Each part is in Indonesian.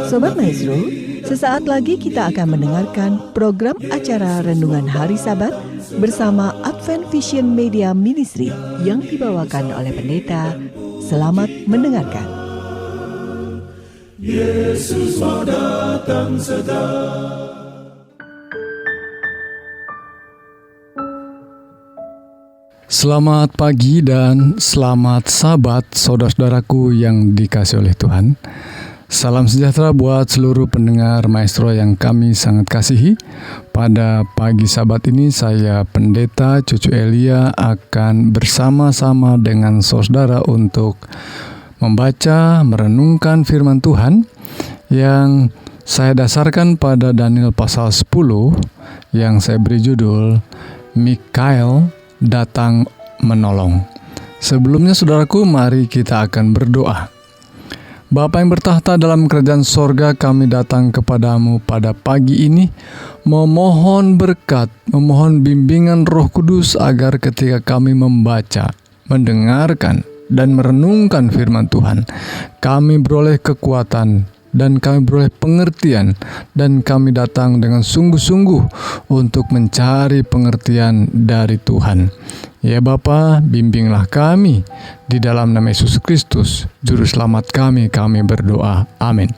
Sobat Maestro, sesaat lagi kita akan mendengarkan program acara Renungan Hari Sabat bersama Advent Vision Media Ministry yang dibawakan oleh pendeta. Selamat mendengarkan. Yesus mau datang segera. Selamat pagi dan selamat Sabat saudara-saudaraku yang dikasihi oleh Tuhan. Salam sejahtera buat seluruh pendengar Maestro yang kami sangat kasihi. Pada pagi Sabat ini saya Pendeta Cucu Elia akan bersama-sama dengan saudara untuk membaca, merenungkan firman Tuhan yang saya dasarkan pada Daniel pasal 10 yang saya beri judul Mikael datang menolong. Sebelumnya saudaraku, mari kita akan berdoa. Bapa yang bertahta dalam kerajaan sorga, kami datang kepadamu pada pagi ini memohon berkat, memohon bimbingan Roh Kudus agar ketika kami membaca, mendengarkan, dan merenungkan firman Tuhan, kami beroleh kekuatan dan kami beroleh pengertian, dan kami datang dengan sungguh-sungguh untuk mencari pengertian dari Tuhan. Ya Bapa, bimbinglah kami di dalam nama Yesus Kristus, Juru Selamat kami berdoa. Amin.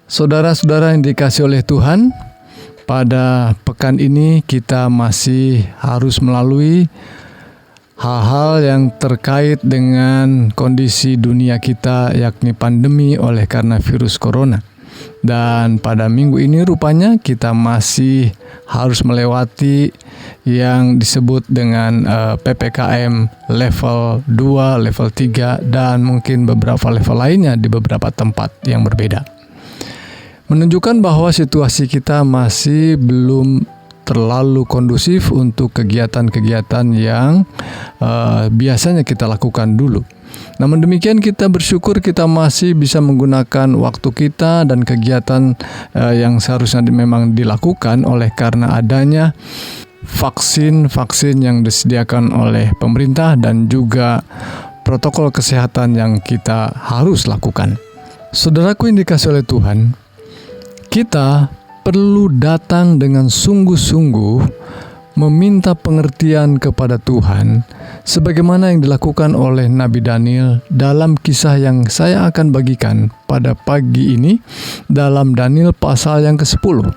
Saudara-saudara yang dikasihi oleh Tuhan, pada pekan ini kita masih harus melalui hal-hal yang terkait dengan kondisi dunia kita, yakni pandemi oleh karena virus corona. Dan pada minggu ini rupanya kita masih harus melewati yang disebut dengan PPKM level 2, level 3, dan mungkin beberapa level lainnya di beberapa tempat yang berbeda. Menunjukkan bahwa situasi kita masih belum terlalu kondusif untuk kegiatan-kegiatan yang biasanya kita lakukan dulu. Namun demikian kita bersyukur kita masih bisa menggunakan waktu kita dan kegiatan yang seharusnya memang dilakukan oleh karena adanya vaksin yang disediakan oleh pemerintah dan juga protokol kesehatan yang kita harus lakukan. Saudaraku yang dikasihi oleh Tuhan, kita perlu datang dengan sungguh-sungguh meminta pengertian kepada Tuhan sebagaimana yang dilakukan oleh Nabi Daniel dalam kisah yang saya akan bagikan pada pagi ini dalam Daniel pasal yang ke-10.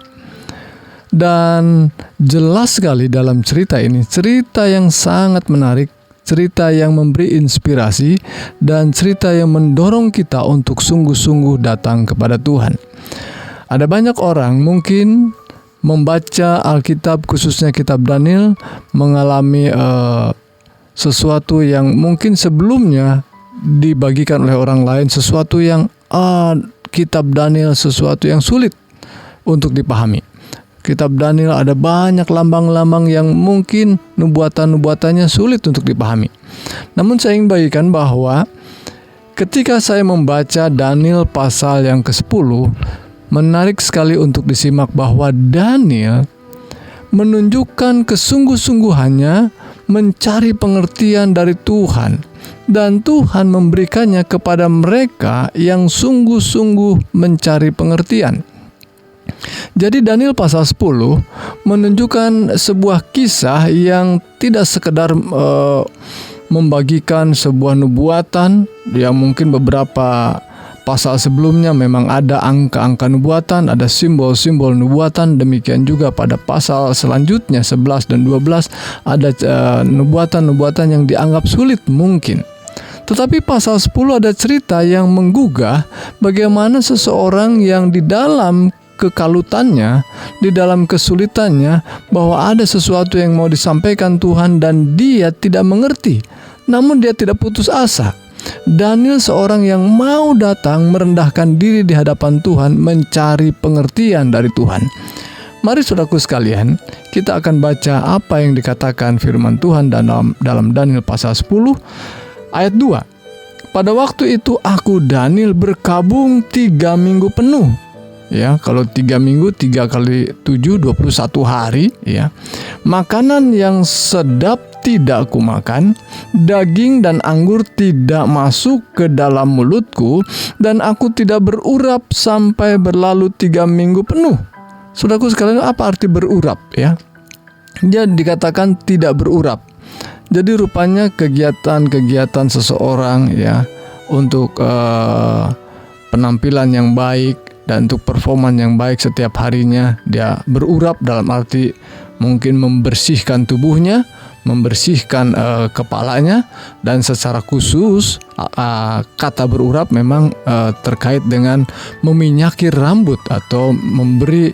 Dan jelas sekali dalam cerita ini, cerita yang sangat menarik, cerita yang memberi inspirasi, dan cerita yang mendorong kita untuk sungguh-sungguh datang kepada Tuhan. Ada banyak orang mungkin membaca Alkitab, khususnya kitab Daniel, mengalami sesuatu yang mungkin sebelumnya dibagikan oleh orang lain, sesuatu yang kitab Daniel sesuatu yang sulit untuk dipahami. Kitab Daniel ada banyak lambang-lambang yang mungkin nubuatan-nubuatannya sulit untuk dipahami. Namun saya ingin bagikan bahwa ketika saya membaca Daniel pasal yang ke-10, menarik sekali untuk disimak bahwa Daniel menunjukkan kesungguh-sungguhannya mencari pengertian dari Tuhan, dan Tuhan memberikannya kepada mereka yang sungguh-sungguh mencari pengertian. Jadi Daniel pasal 10 menunjukkan sebuah kisah yang tidak sekedar membagikan sebuah nubuatan yang mungkin beberapa pasal sebelumnya memang ada angka-angka nubuatan, ada simbol-simbol nubuatan. Demikian juga pada pasal selanjutnya 11 dan 12 ada nubuatan-nubuatan yang dianggap sulit mungkin. Tetapi pasal 10 ada cerita yang menggugah bagaimana seseorang yang di dalam kekalutannya, di dalam kesulitannya, bahwa ada sesuatu yang mau disampaikan Tuhan dan dia tidak mengerti. Namun dia tidak putus asa. Daniel seorang yang mau datang merendahkan diri di hadapan Tuhan, mencari pengertian dari Tuhan. Mari saudaraku sekalian, kita akan baca apa yang dikatakan firman Tuhan dalam Daniel pasal 10 ayat 2. Pada waktu itu aku Daniel berkabung 3 minggu penuh. Ya, kalau 3 minggu 3 kali 7 21 hari ya. Makanan yang sedap tidak kumakan, daging dan anggur tidak masuk ke dalam mulutku, dan aku tidak berurap sampai berlalu 3 minggu penuh. Saudaraku sekalian, apa arti berurap ya? Dia dikatakan tidak berurap. Jadi rupanya kegiatan-kegiatan seseorang ya untuk penampilan yang baik dan untuk performan yang baik setiap harinya, dia berurap dalam arti mungkin membersihkan tubuhnya, membersihkan kepalanya, dan secara khusus kata berurap memang terkait dengan meminyaki rambut atau memberi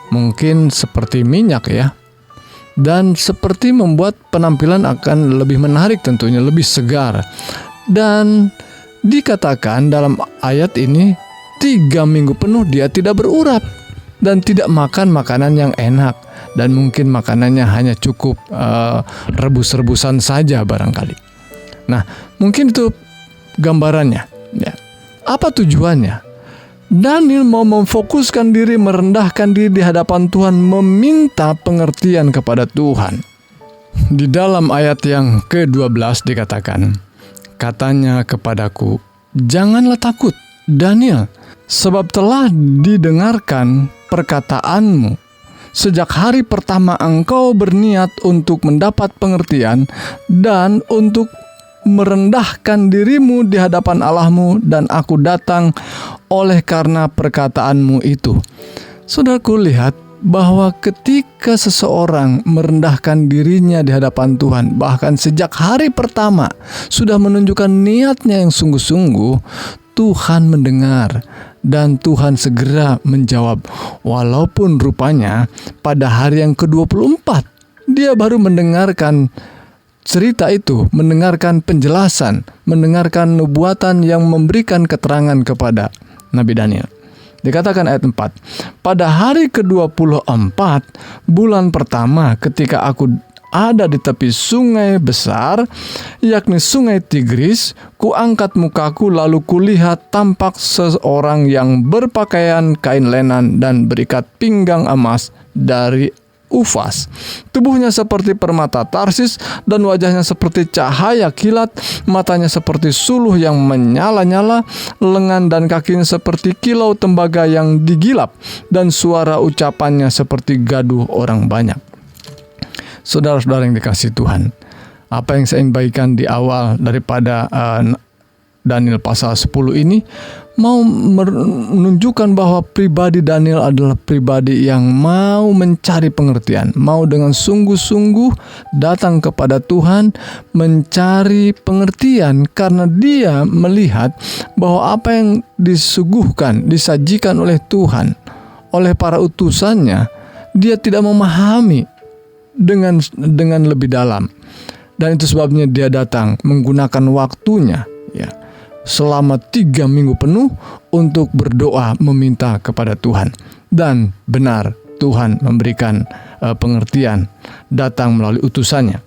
mungkin seperti minyak ya, dan seperti membuat penampilan akan lebih menarik, tentunya lebih segar. Dan dikatakan dalam ayat ini 3 minggu penuh dia tidak berurap dan tidak makan makanan yang enak, dan mungkin makanannya hanya cukup rebus-rebusan saja barangkali. Nah, mungkin itu gambarannya ya. Apa tujuannya? Daniel mau memfokuskan diri, merendahkan diri di hadapan Tuhan, meminta pengertian kepada Tuhan. Di dalam ayat yang ke-12 dikatakan, katanya kepadaku, janganlah takut, Daniel, sebab telah didengarkan perkataanmu. Sejak hari pertama engkau berniat untuk mendapat pengertian dan untuk merendahkan dirimu di hadapan Allahmu, dan aku datang oleh karena perkataanmu itu. Saudaraku, lihat bahwa ketika seseorang merendahkan dirinya di hadapan Tuhan, bahkan sejak hari pertama sudah menunjukkan niatnya yang sungguh-sungguh, Tuhan mendengar dan Tuhan segera menjawab. Walaupun rupanya pada hari yang ke-24 dia baru mendengarkan cerita itu, mendengarkan penjelasan, mendengarkan nubuatan yang memberikan keterangan kepada Nabi Daniel. Dikatakan ayat 4, pada hari ke-24 bulan pertama, ketika aku ada di tepi sungai besar, yakni sungai Tigris, kuangkat mukaku lalu kulihat tampak seorang yang berpakaian kain lenan dan berikat pinggang emas dari Ufas. Tubuhnya seperti permata Tarsis dan wajahnya seperti cahaya kilat, matanya seperti suluh yang menyala-nyala, lengan dan kakinya seperti kilau tembaga yang digilap, dan suara ucapannya seperti gaduh orang banyak. Saudara-saudara yang dikasihi Tuhan, apa yang saya ingin bagikan di awal daripada Daniel pasal 10 ini mau menunjukkan bahwa pribadi Daniel adalah pribadi yang mau mencari pengertian, mau dengan sungguh-sungguh datang kepada Tuhan mencari pengertian, karena dia melihat bahwa apa yang disuguhkan, disajikan oleh Tuhan, oleh para utusannya, dia tidak memahami dengan lebih dalam. Dan itu sebabnya dia datang menggunakan waktunya ya, selama 3 minggu penuh untuk berdoa meminta kepada Tuhan. Dan benar, Tuhan memberikan pengertian, datang melalui utusannya.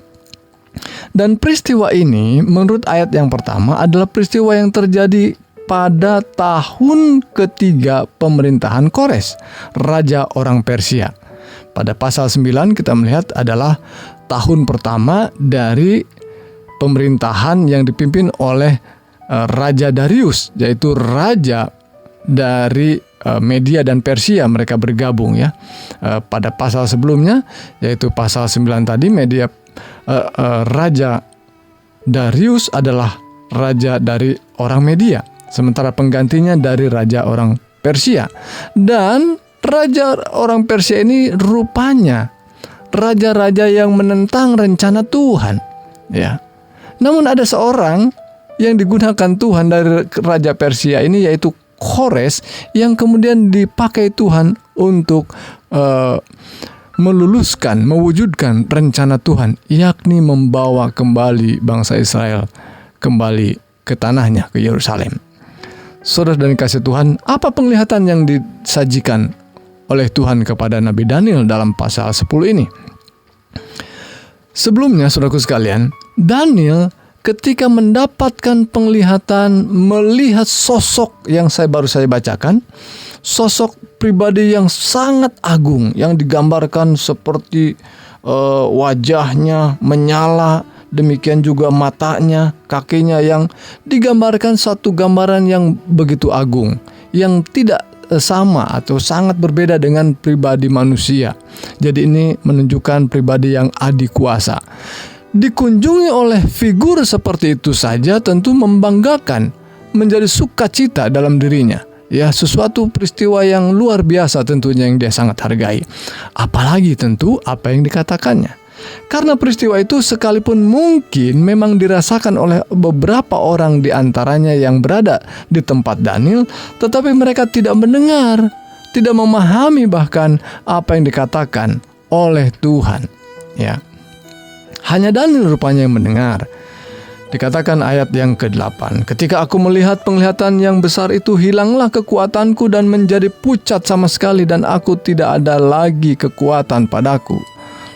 Dan peristiwa ini menurut ayat yang pertama adalah peristiwa yang terjadi pada tahun ketiga pemerintahan Kores, raja orang Persia. Pada pasal 9 kita melihat adalah tahun pertama dari pemerintahan yang dipimpin oleh Raja Darius, yaitu raja dari Media dan Persia. Mereka bergabung ya. Pada pasal sebelumnya, yaitu pasal 9 tadi, Raja Darius adalah raja dari orang Media, sementara penggantinya dari raja orang Persia. Dan raja orang Persia ini rupanya raja-raja yang menentang rencana Tuhan ya. Namun ada seorang yang digunakan Tuhan dari raja Persia ini, yaitu Kores, yang kemudian dipakai Tuhan untuk meluluskan, mewujudkan rencana Tuhan, yakni membawa kembali bangsa Israel kembali ke tanahnya, ke Yerusalem. Saudara dan kasih Tuhan, apa penglihatan yang disajikan oleh Tuhan kepada Nabi Daniel dalam pasal 10 ini? Sebelumnya, saudaraku sekalian, Daniel ketika mendapatkan penglihatan, melihat sosok yang baru saya bacakan, sosok pribadi yang sangat agung, yang digambarkan seperti wajahnya menyala, demikian juga matanya, kakinya, yang digambarkan satu gambaran yang begitu agung, yang tidak sama atau sangat berbeda dengan pribadi manusia. Jadi ini menunjukkan pribadi yang adikuasa. Dikunjungi oleh figur seperti itu saja tentu membanggakan, menjadi sukacita dalam dirinya. Ya, sesuatu peristiwa yang luar biasa tentunya yang dia sangat hargai. Apalagi tentu apa yang dikatakannya. Karena peristiwa itu sekalipun mungkin memang dirasakan oleh beberapa orang di antaranya yang berada di tempat Daniel, tetapi mereka tidak mendengar, tidak memahami bahkan apa yang dikatakan oleh Tuhan. Ya, hanya Daniel rupanya yang mendengar. Dikatakan ayat yang ke-8, ketika aku melihat penglihatan yang besar itu, hilanglah kekuatanku dan menjadi pucat sama sekali, dan aku tidak ada lagi kekuatan padaku.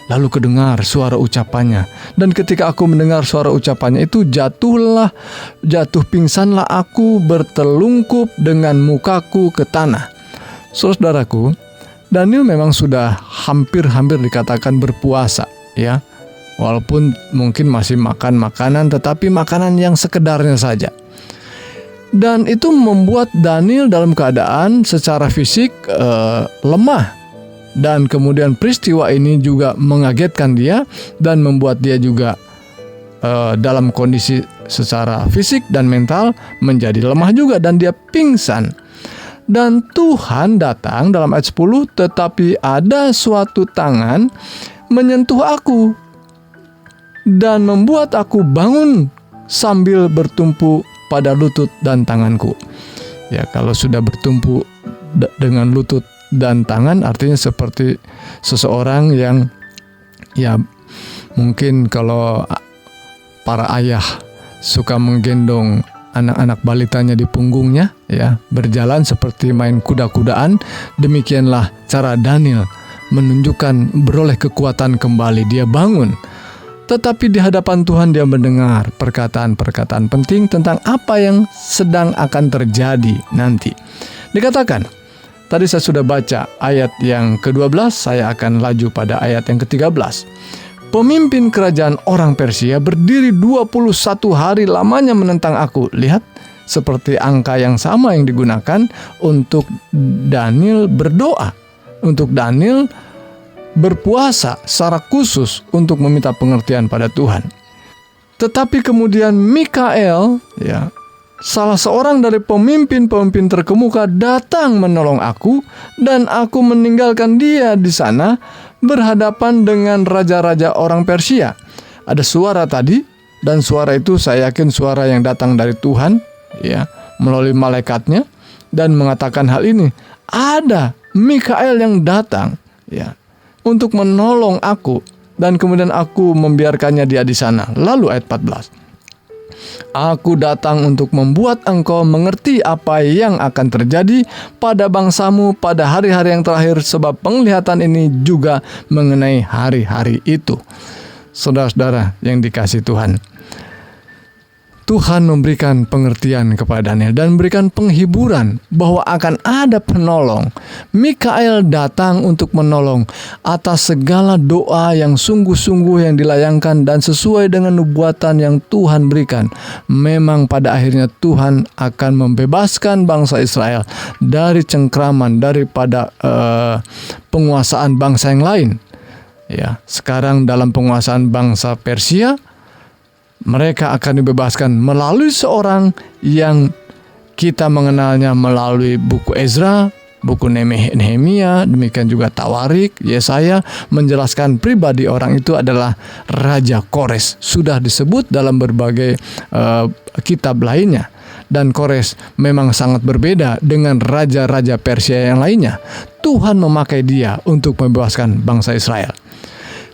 Lalu kedengar suara ucapannya, dan ketika aku mendengar suara ucapannya itu, jatuh pingsanlah aku bertelungkup dengan mukaku ke tanah. Saudaraku, Daniel memang sudah hampir dikatakan berpuasa, ya. Walaupun mungkin masih makan makanan, tetapi makanan yang sekedarnya saja. Dan itu membuat Daniel dalam keadaan secara fisik lemah. Dan kemudian peristiwa ini juga mengagetkan dia dan membuat dia juga dalam kondisi secara fisik dan mental menjadi lemah juga, dan dia pingsan. Dan Tuhan datang dalam ayat 10, tetapi ada suatu tangan menyentuh aku dan membuat aku bangun sambil bertumpu pada lutut dan tanganku. Ya, kalau sudah bertumpu dengan lutut dan tangan, artinya seperti seseorang yang, ya mungkin kalau para ayah suka menggendong anak-anak balitanya di punggungnya, ya, berjalan seperti main kuda-kudaan. Demikianlah cara Daniel menunjukkan beroleh kekuatan kembali. Dia bangun. Tetapi di hadapan Tuhan dia mendengar perkataan-perkataan penting tentang apa yang sedang akan terjadi nanti. Dikatakan, tadi saya sudah baca ayat yang ke-12, saya akan laju pada ayat yang ke-13. Pemimpin kerajaan orang Persia berdiri 21 hari lamanya menentang aku. Lihat, seperti angka yang sama yang digunakan untuk Daniel berdoa, untuk Daniel berpuasa secara khusus untuk meminta pengertian pada Tuhan. Tetapi kemudian Mikael, ya, salah seorang dari pemimpin-pemimpin terkemuka, datang menolong aku, dan aku meninggalkan dia di sana berhadapan dengan raja-raja orang Persia. Ada suara tadi, dan suara itu saya yakin suara yang datang dari Tuhan, ya, melalui malaikatnya, dan mengatakan hal ini. Ada Mikael yang datang, ya, untuk menolong aku, dan kemudian aku membiarkannya dia di sana. Lalu ayat 14. Aku datang untuk membuat engkau mengerti apa yang akan terjadi pada bangsamu pada hari-hari yang terakhir, sebab penglihatan ini juga mengenai hari-hari itu. Saudara-saudara yang dikasihi Tuhan, Tuhan memberikan pengertian kepada Daniel dan memberikan penghiburan bahwa akan ada penolong. Mikael datang untuk menolong atas segala doa yang sungguh-sungguh yang dilayangkan dan sesuai dengan nubuatan yang Tuhan berikan. Memang pada akhirnya Tuhan akan membebaskan bangsa Israel dari cengkraman, daripada penguasaan bangsa yang lain. Ya, sekarang dalam penguasaan bangsa Persia, mereka akan dibebaskan melalui seorang yang kita mengenalnya melalui buku Ezra, buku Nehemia, demikian juga Tawarik, Yesaya, menjelaskan pribadi orang itu adalah Raja Kores. Sudah disebut dalam berbagai kitab lainnya. Dan Kores memang sangat berbeda dengan raja-raja Persia yang lainnya. Tuhan memakai dia untuk membebaskan bangsa Israel.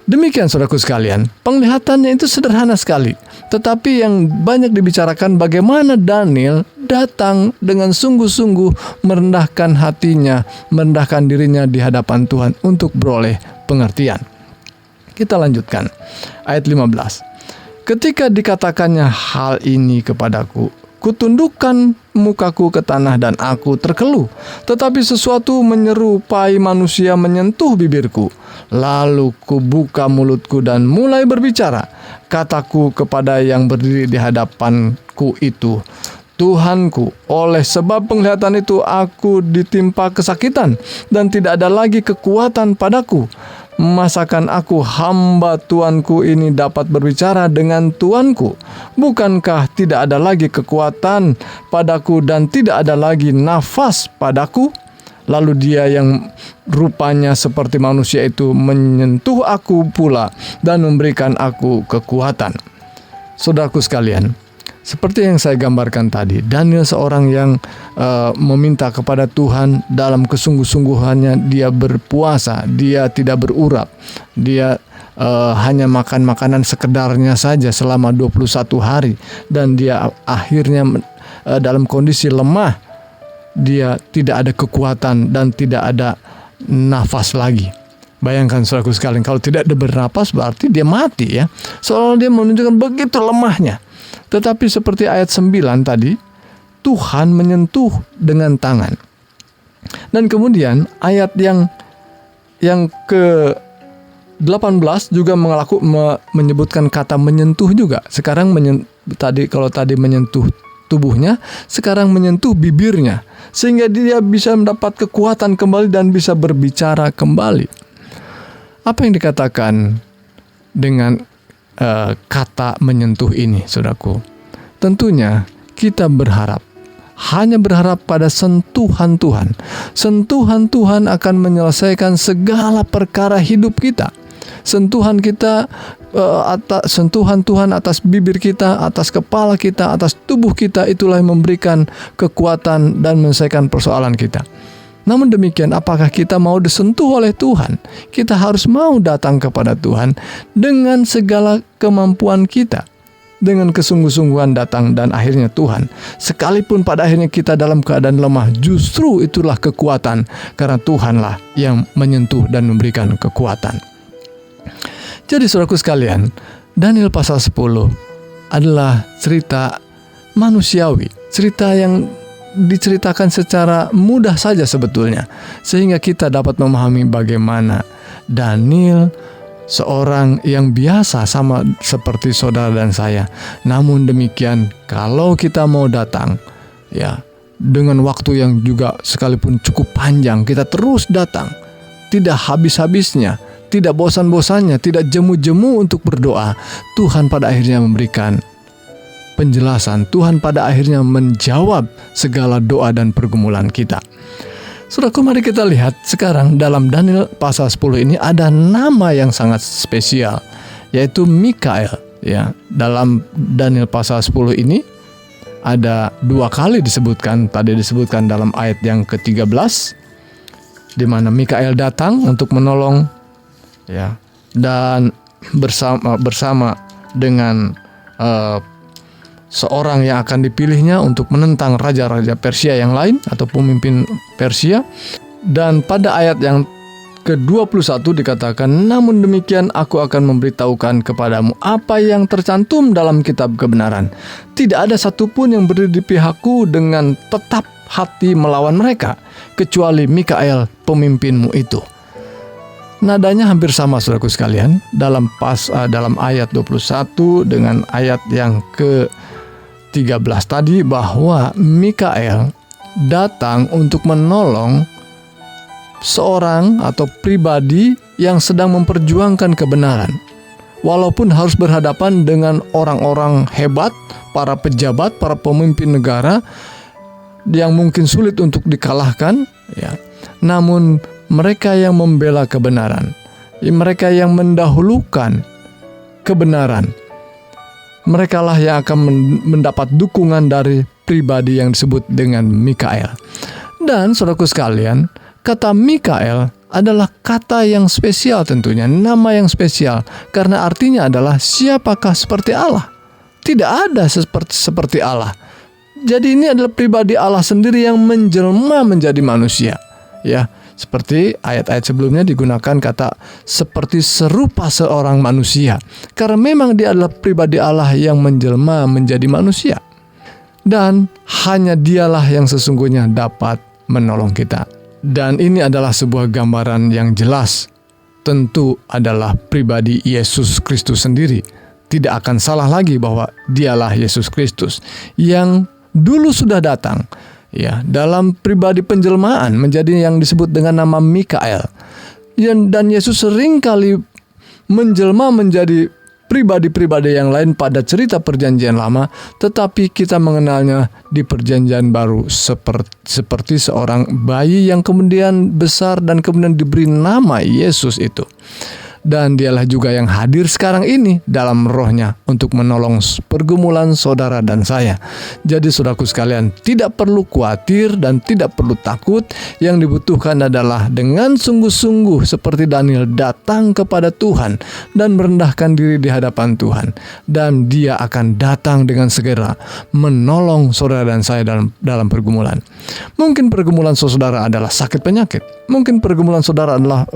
Demikian saudaraku sekalian, penglihatannya itu sederhana sekali. Tetapi yang banyak dibicarakan bagaimana Daniel datang dengan sungguh-sungguh merendahkan hatinya, merendahkan dirinya di hadapan Tuhan untuk beroleh pengertian. Kita lanjutkan ayat 15. Ketika dikatakannya hal ini kepadaku, Kutundukkan mukaku ke tanah dan aku terkeluh. Tetapi sesuatu menyerupai manusia menyentuh bibirku. Lalu kubuka mulutku dan mulai berbicara. Kataku kepada yang berdiri di hadapanku itu, Tuhanku, oleh sebab penglihatan itu aku ditimpa kesakitan dan tidak ada lagi kekuatan padaku. Masakan aku hamba Tuanku ini dapat berbicara dengan Tuanku? Bukankah tidak ada lagi kekuatan padaku dan tidak ada lagi nafas padaku? Lalu dia yang rupanya seperti manusia itu menyentuh aku pula dan memberikan aku kekuatan. Saudaraku sekalian, seperti yang saya gambarkan tadi, Daniel seorang yang meminta kepada Tuhan dalam kesungguh-sungguhannya. Dia berpuasa, dia tidak berurap, dia hanya makan makanan sekedarnya saja selama 21 hari. Dan dia akhirnya dalam kondisi lemah, dia tidak ada kekuatan dan tidak ada nafas lagi. Bayangkan saudaraku sekalian, kalau tidak ada bernapas berarti dia mati ya. Soalnya dia menunjukkan begitu lemahnya. Tetapi seperti ayat 9 tadi, Tuhan menyentuh dengan tangan. Dan kemudian ayat yang ke-18 juga menyebutkan kata menyentuh juga. Sekarang kalau tadi menyentuh tubuhnya, sekarang menyentuh bibirnya, sehingga dia bisa mendapat kekuatan kembali dan bisa berbicara kembali. Apa yang dikatakan dengan kata menyentuh ini, saudaraku? Tentunya kita hanya berharap pada sentuhan Tuhan. Sentuhan Tuhan akan menyelesaikan segala perkara hidup kita. Sentuhan Tuhan atas bibir kita, atas kepala kita, atas tubuh kita, itulah yang memberikan kekuatan dan menyelesaikan persoalan kita. Namun demikian, apakah kita mau disentuh oleh Tuhan? Kita harus mau datang kepada Tuhan dengan segala kemampuan kita, dengan kesungguh-sungguhan datang, dan akhirnya Tuhan, sekalipun pada akhirnya kita dalam keadaan lemah, justru itulah kekuatan, karena Tuhanlah yang menyentuh dan memberikan kekuatan. Jadi saudaraku sekalian, Daniel pasal 10 adalah cerita manusiawi, cerita yang diceritakan secara mudah saja sebetulnya, sehingga kita dapat memahami bagaimana Daniel, seorang yang biasa sama seperti saudara dan saya. Namun demikian, kalau kita mau datang ya dengan waktu yang juga sekalipun cukup panjang, kita terus datang, tidak habis-habisnya, tidak bosan-bosannya, tidak jemu-jemu untuk berdoa, Tuhan pada akhirnya memberikan penjelasan. Tuhan pada akhirnya menjawab segala doa dan pergumulan kita. Saudaraku, mari kita lihat sekarang dalam Daniel pasal 10 ini ada nama yang sangat spesial, yaitu Mikael. Ya, dalam Daniel pasal 10 ini ada 2 kali disebutkan. Tadi disebutkan dalam ayat yang ke-13, di mana Mikael datang untuk menolong, ya, dan bersama dengan seorang yang akan dipilihnya untuk menentang raja-raja Persia yang lain atau pemimpin Persia. Dan pada ayat yang ke-21 dikatakan, namun demikian aku akan memberitahukan kepadamu apa yang tercantum dalam kitab kebenaran. Tidak ada satupun yang berdiri di pihakku dengan tetap hati melawan mereka, kecuali Mikael pemimpinmu itu. Nadanya hampir sama saudaraku sekalian dalam ayat 21 dengan ayat yang ke-13 tadi, bahwa Mikael datang untuk menolong seorang atau pribadi yang sedang memperjuangkan kebenaran. Walaupun harus berhadapan dengan orang-orang hebat, para pejabat, para pemimpin negara yang mungkin sulit untuk dikalahkan, ya. Namun mereka yang membela kebenaran, mereka yang mendahulukan kebenaran, merekalah yang akan mendapat dukungan dari pribadi yang disebut dengan Mikael. Dan saudaraku sekalian, kata Mikael adalah kata yang spesial tentunya, nama yang spesial, karena artinya adalah siapakah seperti Allah. Tidak ada seperti Allah. Jadi ini adalah pribadi Allah sendiri yang menjelma menjadi manusia. Ya, seperti ayat-ayat sebelumnya digunakan kata seperti serupa seorang manusia, karena memang dia adalah pribadi Allah yang menjelma menjadi manusia. Dan hanya Dialah yang sesungguhnya dapat menolong kita. Dan ini adalah sebuah gambaran yang jelas. Tentu adalah pribadi Yesus Kristus sendiri. Tidak akan salah lagi bahwa Dialah Yesus Kristus yang dulu sudah datang, ya, dalam pribadi penjelmaan menjadi yang disebut dengan nama Mikael. Dan Yesus sering kali menjelma menjadi pribadi-pribadi yang lain pada cerita perjanjian lama, tetapi kita mengenalnya di perjanjian baru seperti seorang bayi yang kemudian besar dan kemudian diberi nama Yesus itu. Dan Dialah juga yang hadir sekarang ini dalam rohnya untuk menolong pergumulan saudara dan saya. Jadi saudaraku sekalian, tidak perlu khawatir dan tidak perlu takut. Yang dibutuhkan adalah dengan sungguh-sungguh seperti Daniel datang kepada Tuhan dan merendahkan diri di hadapan Tuhan. Dan Dia akan datang dengan segera menolong saudara dan saya dalam pergumulan. Mungkin pergumulan saudara adalah sakit penyakit. Mungkin pergumulan saudara adalah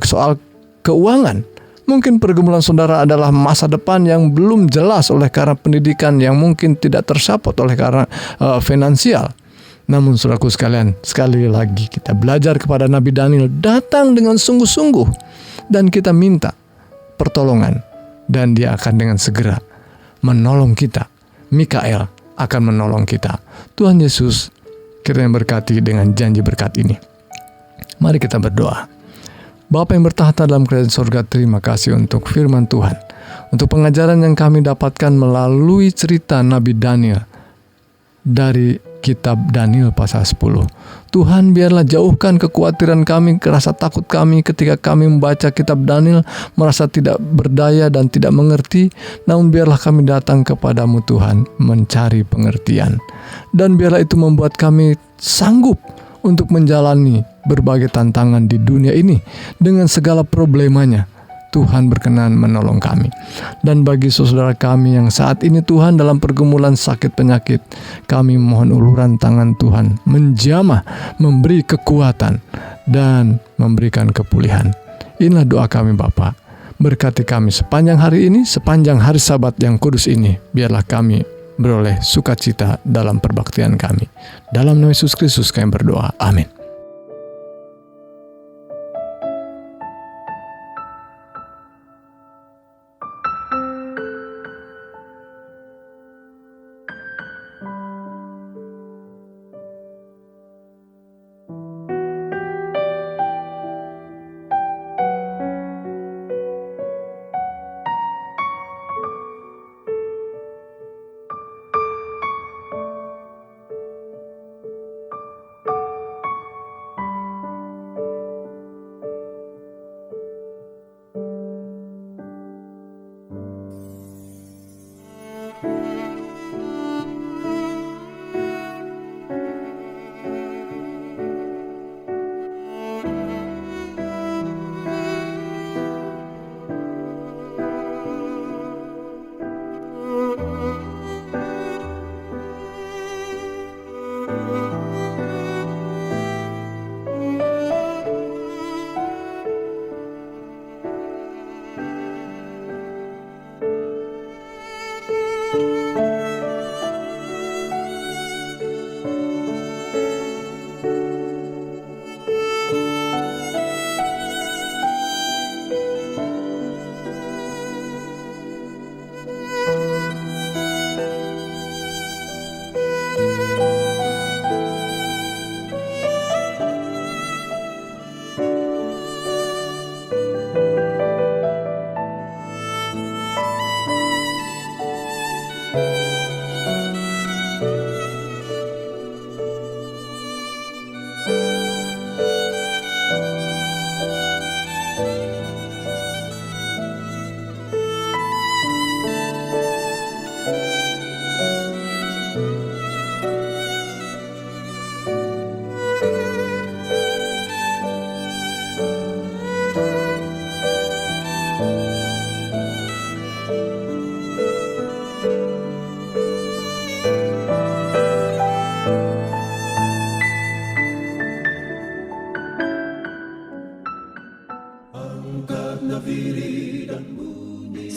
soal keuangan. Mungkin pergumulan saudara adalah masa depan yang belum jelas oleh karena pendidikan yang mungkin tidak tersupport oleh karena finansial. Namun saudaraku sekalian, sekali lagi kita belajar kepada Nabi Daniel, datang dengan sungguh-sungguh dan kita minta pertolongan, dan Dia akan dengan segera menolong kita. Mikael akan menolong kita. Tuhan Yesus kiranya berkati dengan janji berkat ini. Mari kita berdoa. Bapa yang bertahta dalam kerajaan surga, terima kasih untuk firman Tuhan, untuk pengajaran yang kami dapatkan melalui cerita Nabi Daniel dari kitab Daniel pasal 10. Tuhan, biarlah jauhkan kekhawatiran kami, rasa takut kami ketika kami membaca kitab Daniel, merasa tidak berdaya dan tidak mengerti. Namun biarlah kami datang kepadamu Tuhan, mencari pengertian. Dan biarlah itu membuat kami sanggup untuk menjalani berbagai tantangan di dunia ini dengan segala problemanya. Tuhan berkenan menolong kami. Dan bagi saudara kami yang saat ini Tuhan dalam pergumulan sakit penyakit, kami mohon uluran tangan Tuhan menjamah, memberi kekuatan dan memberikan kepulihan. Inilah doa kami Bapa. Berkati kami sepanjang hari ini, sepanjang hari Sabat yang kudus ini. Biarlah kami beroleh sukacita dalam perbaktian kami. Dalam nama Yesus Kristus kami berdoa. Amin.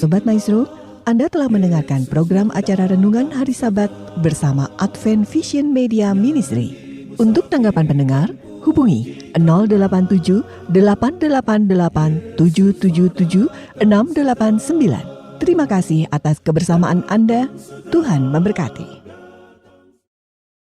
Sobat Maestro, Anda telah mendengarkan program acara Renungan Hari Sabat bersama Advent Vision Media Ministry. Untuk tanggapan pendengar, hubungi 087 888 777 689. Terima kasih atas kebersamaan Anda. Tuhan memberkati.